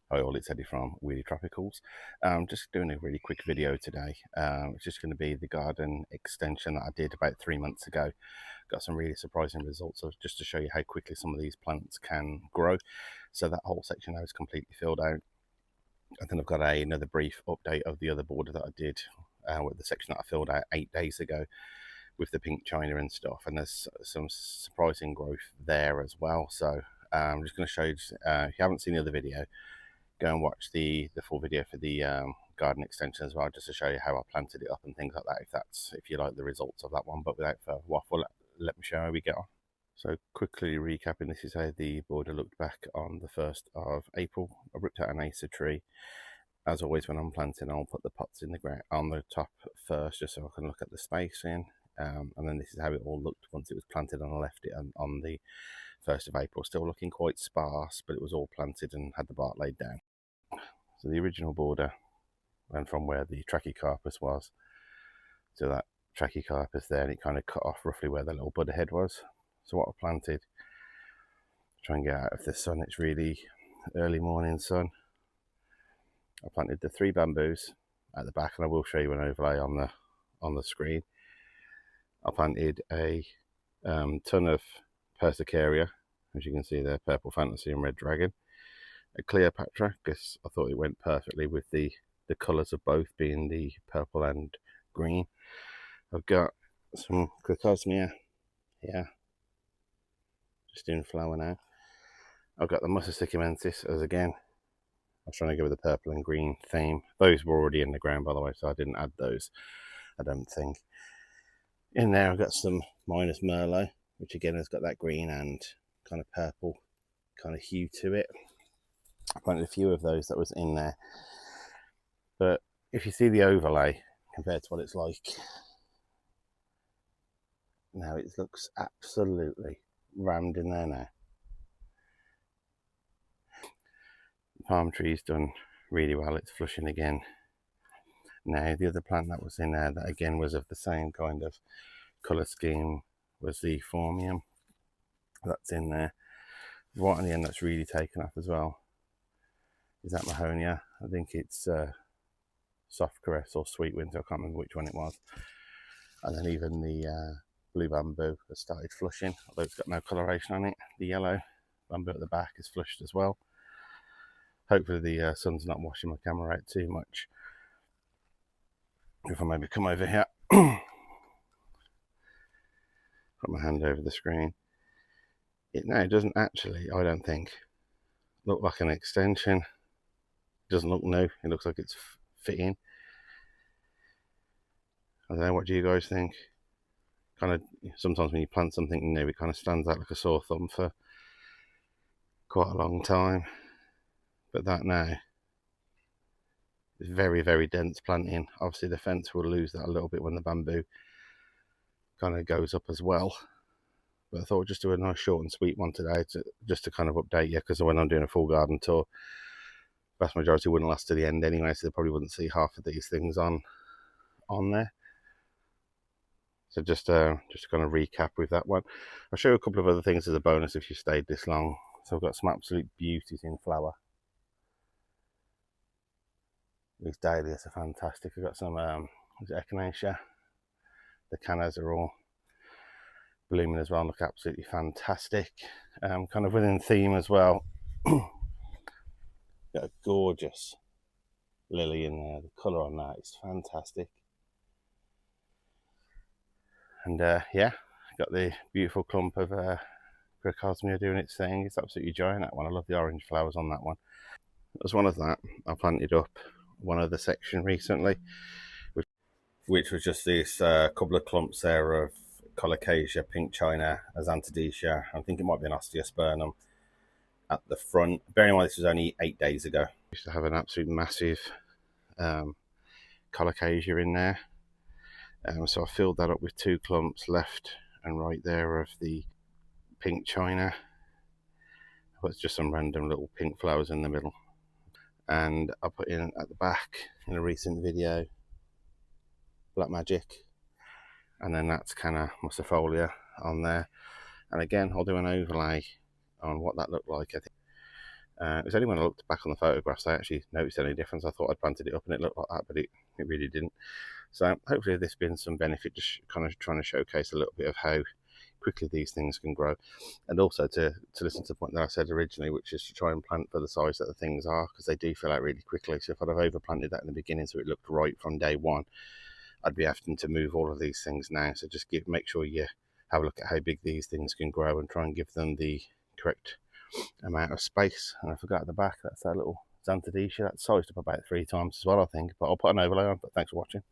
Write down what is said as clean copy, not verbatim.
Hi all, it's Eddie from Weedy Tropicals. Just doing a really quick video today. It's just going to be the garden extension that I did about 3 months ago. Got some really surprising results, so just to show you how quickly some of these plants can grow. So that whole section now is completely filled out. And then I've got another brief update of the other border that I did with the section that I filled out 8 days ago with the pink china and stuff. And there's some surprising growth there as well. So I'm just going to show you, if you haven't seen the other video, go and watch the full video for the garden extension as well, just to show you how I planted it up and things like that, if you like the results of that one. But without further waffle, let me show how we get on. So quickly recapping, this is how the border looked back on the 1st of April. I ripped out an acer tree. As always, when I'm planting, I'll put the pots in the ground on the top first, just so I can look at the spacing. And then this is how it all looked once it was planted, and I left it on the 1st of April, still looking quite sparse, but it was all planted and had the bark laid down. So the original border went from where the Trachycarpus was to that Trachycarpus there, and it kind of cut off roughly where the little bud head was. So what I planted, try and get out of the sun, it's really early morning sun. I planted the 3 bamboos at the back, and I will show you an overlay on the screen. I planted a ton of Persicaria, as you can see there, purple fantasy and red dragon. A Cleopatra, because I thought it went perfectly with the colours of both being the purple and green. I've got some Crocosmia, yeah, just in flower now. I've got the Muscicicumensis, as again, I was trying to go with the purple and green theme. Those were already in the ground, by the way, so I didn't add those, I don't think. In there I've got some Minus Merlot, which again has got that green and kind of purple kind of hue to it. I planted a few of those that was in there, but if you see the overlay compared to what it's like now, it looks absolutely rammed in there now. The palm tree's done really well, it's flushing again now. The other plant that was in there that again was of the same kind of colour scheme was the Phormium. That's in there. Right on the end that's really taken off as well is that Mahonia. I think it's Soft Caress or Sweet Winter, I can't remember which one it was. And then even the blue bamboo has started flushing, although it's got no coloration on it. The yellow bamboo at the back is flushed as well. Hopefully the sun's not washing my camera out too much. If I maybe come over here, put my hand over the screen. It now doesn't actually, I don't think, look like an extension. It doesn't look new, it looks like it's fitting. I don't know, what do you guys think? Kind of, sometimes when you plant something new, it kind of stands out like a sore thumb for quite a long time. But that now is very, very dense planting. Obviously the fence will lose that a little bit when the bamboo kind of goes up as well. But I thought I'd just do a nice short and sweet one today, just to kind of update you, because when I'm doing a full garden tour, vast majority wouldn't last to the end anyway, so they probably wouldn't see half of these things on there. So just to kind of recap with that one. I'll show you a couple of other things as a bonus if you stayed this long. So I've got some absolute beauties in flower. These dahlias are fantastic. I've got some echinacea. The cannas are all blooming as well, look absolutely fantastic. Kind of within theme as well. Got a gorgeous lily in there. The colour on that is fantastic. And yeah, got the beautiful clump of Crocosmia doing its thing. It's absolutely giant, that one. I love the orange flowers on that one. As one of that, I planted up one other section recently, which was just this couple of clumps there of Colocasia, pink china, Azanthodecia. I think it might be an osteospermum at the front. Bearing in mind this was only 8 days ago. I used to have an absolute massive Colocasia in there. So I filled that up with 2 clumps left and right there of the pink china. But it's just some random little pink flowers in the middle. And I put in at the back in a recent video Black Magic, and then that's Canna Cleopatra on there. And again, I'll do an overlay on what that looked like. I think It was only when I looked back on the photographs I actually noticed any difference. I thought I'd planted it up and it looked like that, but it really didn't. So hopefully there's been some benefit, just kind of trying to showcase a little bit of how quickly these things can grow, and also to listen to the point that I said originally, which is to try and plant for the size that the things are, because they do fill out really quickly. So if I'd have overplanted that in the beginning so it looked right from day one, I'd be having to move all of these things now. So just make sure you have a look at how big these things can grow and try and give them the correct amount of space. And I forgot at the back, that's that little Xanthidescia. That's sized up about 3 times as well, I think, but I'll put an overlay on. But thanks for watching.